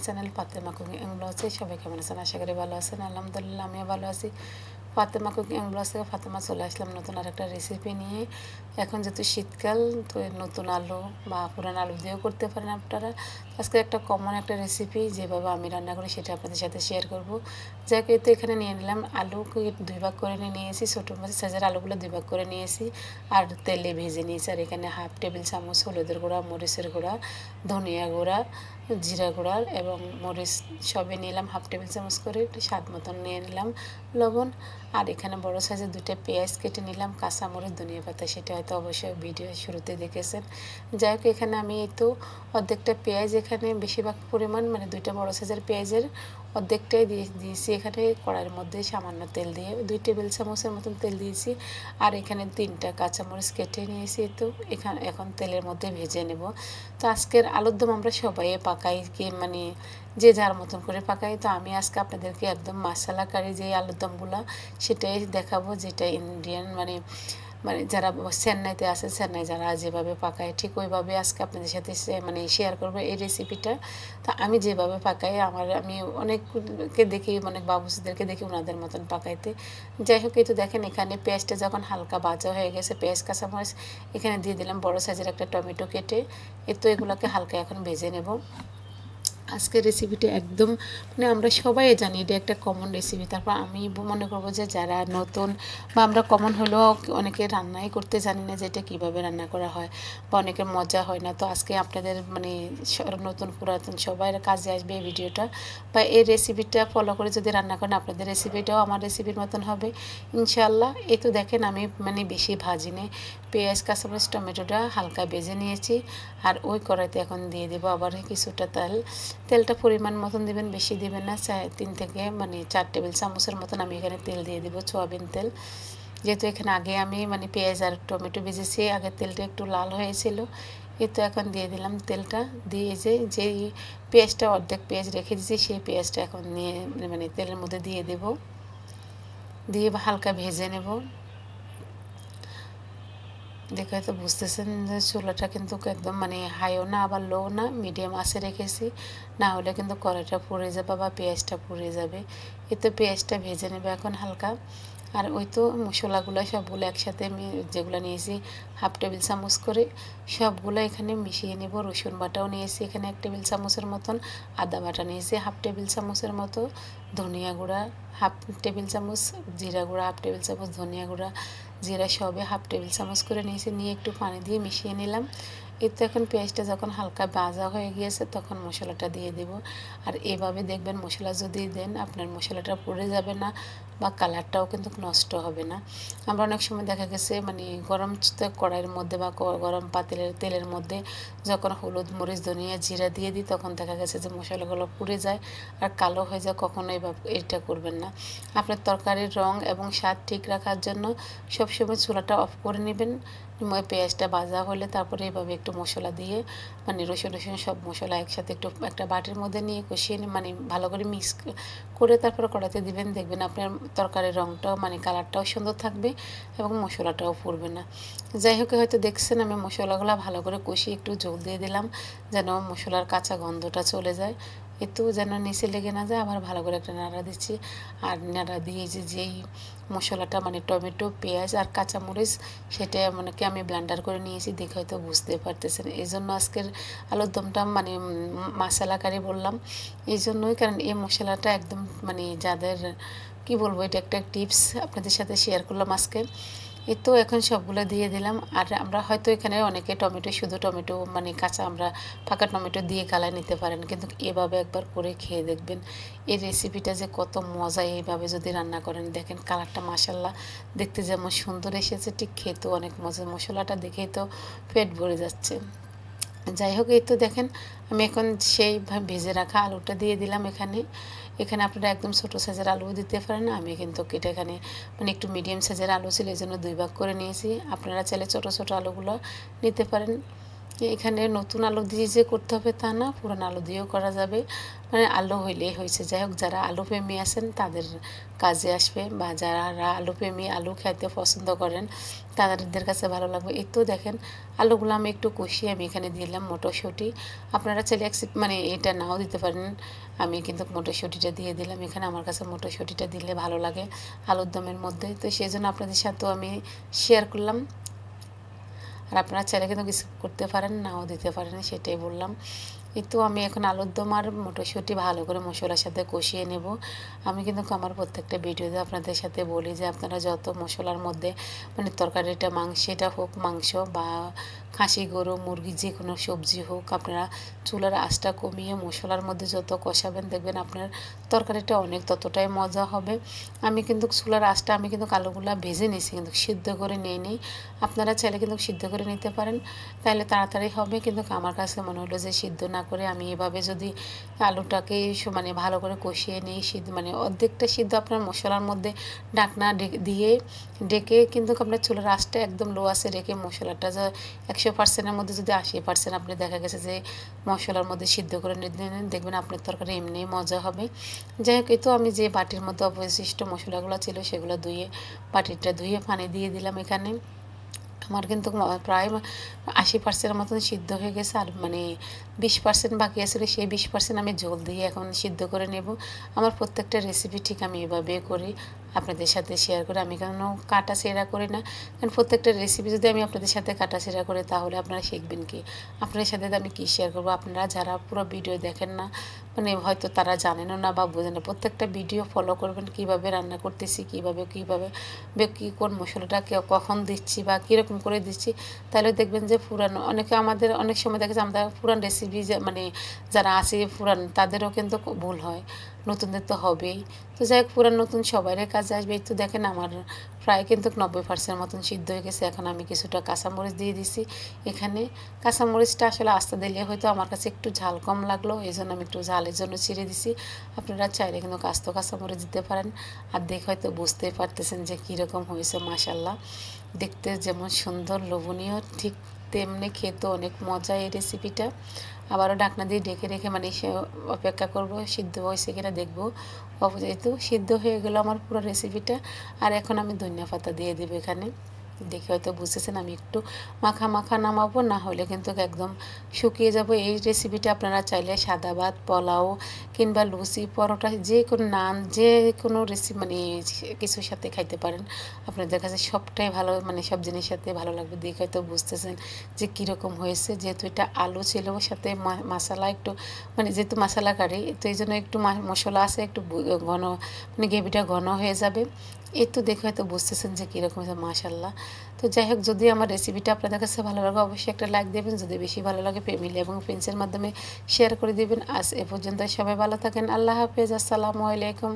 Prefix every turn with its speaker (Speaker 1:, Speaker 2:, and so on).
Speaker 1: Channel Fatema cooking and ব্লগসে সবাই কেমন আছেন? আশা করি ভালো আছেন। আলহামদুলিল্লাহ আমিও ভালো আছি। ফাতেমা কুকিং অ্যান্ড ব্লগস থেকে ফাতেমা চলে আসলাম নতুন আরেকটা রেসিপি নিয়ে। এখন যেহেতু শীতকাল, তো নতুন আলু বা পুরান আলু দিয়েও করতে পারেন আপনারা। আজকে একটা কমন একটা রেসিপি যেভাবে আমি রান্না করি সেটা আপনাদের সাথে শেয়ার করব। যাকে তো এখানে নিয়ে নিলাম আলুকে 2 ভাগ করে নিয়েছি, ছোটো মাঝে সাইজের আলুগুলো 2 ভাগ করে নিয়েছি আর তেলে ভেজে নিয়েছি। আর এখানে হাফ টেবিল চামচ হলুদের গুঁড়া, মরিচের গুঁড়া, ধনিয়া গুঁড়া, জিরা গুঁড়া এবং মরিচ সবই নিলাম হাফ টেবিল চামচ করে। একটু স্বাদ মতন নিয়ে নিলাম লবণ। আর এখানে বড় সাইজের 2টা পেঁয়াজ কেটে নিলাম, কাঁচামরিচ, ধনিয়া পাতা, সেটা হয়তো অবশ্যই ভিডিও শুরুতে দেখেছেন। যাই হোক, এখানে আমি এই তো অর্ধেকটা পেঁয়াজ, এখানে বেশিরভাগ পরিমাণ মানে 2টা বড় সাইজের পেঁয়াজের অর্ধেকটাই দিয়েছি এখানে কড়াইয়ের মধ্যে সামান্য তেল দিয়ে 2 টেবিল চামচের মতন তেল দিয়েছি। আর এখানে 3টা কাঁচামরিচ কেটে নিয়েছি, তো এখন তেলের মধ্যে ভেজে নেব। তো আজকের আলুর দম আমরা সবাই পাকাই, কি মানে যে যার মতন করে পাকাই। তো আমি আজকে আপনাদেরকে একদম মশলা কারি যে আলুর দমগুলো সেটাই দেখাবো, যেটা ইন্ডিয়ান মানে মানে যারা চেন্নাইতে আছে, চেন্নাই যারা যেভাবে পাকায় ঠিক ওইভাবে আজকে আপনাদের সাথে মানে শেয়ার করবো এই রেসিপিটা। তো আমি যেভাবে পাকাই আমি অনেককে দেখি, অনেক বাবুসিদেরকে দেখি ওনাদের মতন পাকাইতে। যাই হোক, এই তো দেখেন এখানে পেঁয়াজটা যখন হালকা ভাজা হয়ে গেছে, পেঁয়াজ কাঁচামরিচ এখানে দিয়ে দিলাম বড় সাইজের একটা টমেটো কেটে। তো এগুলোকে হালকা এখন ভেজে নেব। আজকের রেসিপিটা একদম মানে আমরা সবাই জানি এটা একটা কমন রেসিপি। তারপর আমি মনে করবো যে যারা নতুন বা আমরা কমন হলেও অনেকে রান্নাই করতে জানি না যে এটা কীভাবে রান্না করা হয় বা অনেকের মজা হয় না। তো আজকে আপনাদের মানে নতুন পুরাতন সবার কাজে আসবে এই ভিডিওটা বা এই রেসিপিটা ফলো করে যদি রান্না করেন আপনাদের রেসিপিটাও আমার রেসিপির মতন হবে ইনশাল্লাহ। এই তো দেখেন আমি মানে বেশি ভাজিনি, পেঁয়াজ কাঁচামরিচ টমেটোটা হালকা ভেজে নিয়েছি। আর ওই কড়াইতে এখন দিয়ে দেবো আবার কিছুটা তেলটা পরিমাণ মতন দেবেন, বেশি দেবেন না। 3 থেকে মানে 4 টেবিল চামচের মতন আমি এখানে তেল দিয়ে দেবো, সয়াবিন তেল। যেহেতু এখানে আগে আমি মানে পেঁয়াজ আর টমেটো ভেজেছি, আগে তেলটা একটু লাল হয়েছিল। এই তো এখন দিয়ে দিলাম তেলটা, দিয়ে যেই পেঁয়াজটা অর্ধেক পেঁয়াজ রেখে দিয়েছি সেই পেঁয়াজটা এখন নিয়ে মানে তেলের মধ্যে দিয়ে দেব, দিয়ে হালকা ভেজে নেব। দেখে হয়তো বুঝতেছেন যে চুলাটা কিন্তু একদম মানে হাইও না আবার লো না, মিডিয়াম আঁচে রেখেছি, না হলে কিন্তু কড়াইটা পুড়ে যাবে বা পেঁয়াজটা পুড়ে যাবে। এতে পেঁয়াজটা ভেজে নেবে এখন হালকা। আর ওই তো মশলাগুলো সবগুলো একসাথে আমি যেগুলো নিয়েছি হাফ টেবিল চামচ করে সবগুলো এখানে মিশিয়ে নেব। রসুন বাটাও নিয়েছি এখানে 1 টেবিল চামচের মতন, আদা বাটা নিয়েছি হাফ টেবিল চামচের মতো, ধনিয়া গুঁড়া হাফ টেবিল চামচ, জিরা গুঁড়া হাফ টেবিল চামচ, ধনিয়া গুঁড়া জিরা সবে হাফ টেবিল চামচ করে নিয়েছি, নিয়ে একটু পানি দিয়ে মিশিয়ে নিলাম। এর তো এখন পেঁয়াজটা যখন হালকা ভাজা হয়ে গিয়েছে তখন মশলাটা দিয়ে দেব। আর এভাবে দেখবেন মশলা যদি দেন আপনার মশলাটা পুড়ে যাবে না বা কালারটাও কিন্তু নষ্ট হবে না। আমরা অনেক সময় দেখা গেছে মানে গরম কড়াইয়ের মধ্যে বা গরম পাতিলের তেলের মধ্যে যখন হলুদ মরিচ ধনিয়া জিরা দিয়ে দিই তখন দেখা গেছে যে মশলাগুলো পুড়ে যায় আর কালো হয়ে যায়। কখনোই এটা করবেন না। আপনার তরকারির রং এবং স্বাদ ঠিক রাখার জন্য সবসময় চুলাটা অফ করে নেবেন। পেঁয়াজটা ভাজা হলে তারপরে এভাবে একটু মশলা দিয়ে মানে রসুন সব মশলা একসাথে একটু একটা বাটির মধ্যে নিয়ে কষিয়ে মানে ভালো করে মিক্স করে তারপরে কড়াইতে দিবেন। দেখবেন আপনার তরকারির রঙটাও মানে কালারটাও সুন্দর থাকবে এবং মশলাটাও পুড়বে না। যাই হোক, হয়তো দেখছেন আমি মশলাগুলো ভালো করে কষিয়ে একটু জল দিয়ে দিলাম যেন মশলার কাঁচা গন্ধটা চলে যায়, একটু যেন নিচে লেগে না যায়। আবার ভালো করে একটা নাড়া দিচ্ছি। আর নাড়া দিয়ে যেই মশলাটা মানে টমেটো পেঁয়াজ আর কাঁচামরিচ সেটা মানে কি আমি ব্লেন্ডার করে নিয়েছি, দেখে হয়তো বুঝতে পারতেছেন। এই জন্য আজকের আলুর দমটা মানে মশলা কারি বললাম এই জন্যই, কারণ এই মশলাটা একদম মানে যাদের কি বলবো, এটা একটা টিপস আপনাদের সাথে শেয়ার করলাম আজকে। এই তো এখন সবগুলো দিয়ে দিলাম। আর আমরা হয়তো এখানে অনেকে টমেটো শুধু টমেটো মানে কাঁচা আমরা পাকা টমেটো দিয়ে গালায় নিতে পারেন, কিন্তু এভাবে একবার করে খেয়ে দেখবেন এই রেসিপিটা যে কত মজা। এইভাবে যদি রান্না করেন দেখেন কালারটা মাশাল্লাহ দেখতে যেমন সুন্দর এসেছে, ঠিক খেতেও অনেক মজা। মশলাটা দেখেই তো পেট ভরে যাচ্ছে। যাই হোক, এই তো দেখেন আমি এখন সেই ভেজে রাখা আলুটা দিয়ে দিলাম এখানে। এখানে আপনারা একদম ছোটো সাইজের আলুও দিতে পারেন, আমি কিন্তু এটা এখানে মানে একটু মিডিয়াম সাইজের আলু ছিল এই জন্য 2 ভাগ করে নিয়েছি। আপনারা চাইলে ছোটো ছোটো আলুগুলো নিতে পারেন। এখানে নতুন আলু দিয়ে যে করতে হবে তা না, পুরান আলু দিয়েও করা যাবে, মানে আলু হইলেই হয়েছে। যাই হোক, যারা আলু প্রেমী আছেন তাদের কাজে আসবে, বা যারা আলু প্রেমী, আলু খেতে পছন্দ করেন তাদের কাছে ভালো লাগবে। এই তো দেখেন, আলুগুলো আমি একটু কষিয়ে আমি এখানে দিলাম মটরশুঁটি। আপনারা চাইলে মানে এটা নাও দিতে পারেন, আমি কিন্তু মটরশুঁটিটা দিয়ে দিলাম এখানে। আমার কাছে মটরশুঁটিটা দিলে ভালো লাগে আলুর দমের মধ্যে, তো সেই জন্য আপনাদের সাথেও আমি শেয়ার করলাম। আর আপনারা চাইলে কিন্তু কিছু করতে পারেন, নাও দিতে পারেন, সেটাই বললাম। এই তো আমি এখন আলুর দম আর মটরশুঁটি ভালো করে মশলার সাথে কষিয়ে নেব। আমি কিন্তু আমার প্রত্যেকটা ভিডিওতে আপনাদের সাথে বলি যে আপনারা যত মশলার মধ্যে, মানে তরকারিটা মাংসটা হোক, মাংস বা খাসি, গরু, মুরগি, যে কোনো সবজি হোক, আপনারা চুলার আঁচটা কমিয়ে মশলার মধ্যে যত কষাবেন, দেখবেন আপনার তরকারিটা অনেক ততটাই মজা হবে। আমি কিন্তু চুলার আঁচটা আমি কিন্তু আলুগুলা ভেজে নিয়েছি, কিন্তু সিদ্ধ করে নিয়ে নিই। আপনারা চাইলে কিন্তু সিদ্ধ করে নিতে পারেন, তাহলে তাড়াতাড়ি হবে। কিন্তু আমার কাছে মনে হলো যে সিদ্ধ না করে আমি এভাবে যদি আলুটাকে মানে ভালো করে কষিয়ে নিই, সিদ্ধ মানে অর্ধেকটা সিদ্ধ আপনার মশলার মধ্যে ঢাকনা দিয়ে ডেকে, কিন্তু আপনার চুলার আঁচটা একদম লো আছে রেখে মশলাটা যা 100%-এর মধ্যে যদি 80% আপনি দেখা গেছে যে মশলার মধ্যে সিদ্ধ করে নেন, দেখবেন আপনার তরকারি এমনিই মজা হবে। যাই হোক, এই তো আমি যে বাটির মধ্যে অবশিষ্ট মশলাগুলো ছিল সেগুলো বাটিটা ধুয়ে পানি দিয়ে দিলাম এখানে। আমার কিন্তু প্রায় 80%-এর মতন সিদ্ধ হয়ে গেছে, আর মানে 20% বাকি আছে, সেই 20% আমি জল দিয়ে এখন সিদ্ধ করে নেব। আমার প্রত্যেকটা রেসিপি ঠিক আমি এভাবে করি, আপনাদের সাথে শেয়ার করে। আমি কেন কাটা ছেঁড়া করি না, কারণ প্রত্যেকটা রেসিপি যদি আমি আপনাদের সাথে কাটা ছেঁড়া করি তাহলে আপনারা শিখবেন কি, আপনাদের সাথে আমি কী শেয়ার করবো। আপনারা যারা পুরো ভিডিও দেখেন না, মানে হয়তো তারা জানেনও না বা বোঝেন না, প্রত্যেকটা ভিডিও ফলো করবেন, কীভাবে রান্না করতেছি, কীভাবে কী কোন মশলাটা কখন দিচ্ছি বা কীরকম করে দিচ্ছি, তাহলে দেখবেন যে পুরানো অনেকে আমাদের অনেক সময় দেখা যায় আমরা পুরান রেসিপি মানে যারা আছে পুরান, তাদেরও কিন্তু ভুল হয়, নতুনদের তো হবেই। তো যাই হোক, পুরান নতুন সবারই কাজে আসবে। তো দেখেন আমার প্রায় কিন্তু 90% মতন সিদ্ধ হয়ে গেছে। এখন আমি কিছুটা কাঁচামরিচ দিয়ে দিছি এখানে। কাঁচামরিচটা আসলে আস্তে দিলে হয়তো আমার কাছে একটু ঝাল কম লাগলো, এই জন্য আমি একটু ঝালের জন্য ছিঁড়ে দিছি। আপনারা চাইলে কিন্তু আস্ত কাঁচামরিচ দিতে পারেন। আর দেখে হয়তো বুঝতেই পারতেছেন যে কীরকম হয়েছে। মাশাল্লাহ, দেখতে যেমন সুন্দর, লোভনীয়, ঠিক তেমনি খেতে অনেক মজা এই রেসিপিটা। আবারও ঢাকনা দিয়ে ঢেকে রেখে মানে সে অপেক্ষা করব সিদ্ধ হয়েছে কিনা দেখবো। যেহেতু সিদ্ধ হয়ে গেলো আমার পুরো রেসিপিটা, আর এখন আমি ধনিয়া পাতা দিয়ে দেবো এখানে। দেখে হয়তো বুঝতেছেন আমি একটু মাখা মাখা নামাবো, না হলে কিন্তু একদম শুকিয়ে যাব। এই রেসিপিটা আপনারা চাইলে সাদা ভাত, পোলাও কিংবা লুচি, পরোটা, যে কোনো নান, যে কোনো রেসিপি মানে কিছুর সাথে খাইতে পারেন। আপনাদের কাছে সবটাই ভালো, মানে সব জিনিসের সাথে ভালো লাগবে। দেখে হয়তো বুঝতেছেন যে কীরকম হয়েছে। যেহেতু এটা আলু ছিল, সাথে মশলা একটু, মানে যেহেতু মশলা কারি, তো এই জন্য একটু মশলা আছে, একটু ঘন, মানে গ্রেভিটা ঘন হয়ে যাবে। এই তো দেখে হয়তো বুঝতেছেন যে কীরকম হয়েছে। মাশাল্লাহ। তো যাই হোক, যদি আমার রেসিপিটা আপনাদের কাছে ভালো লাগে অবশ্যই একটা লাইক দেবেন, যদি বেশি ভালো লাগে ফ্যামিলি এবং ফ্রেন্ডসের মাধ্যমে শেয়ার করে দেবেন। আজ এ পর্যন্ত, সবাই ভালো থাকেন। আল্লাহ হাফেজ, আসসালামু আলাইকুম।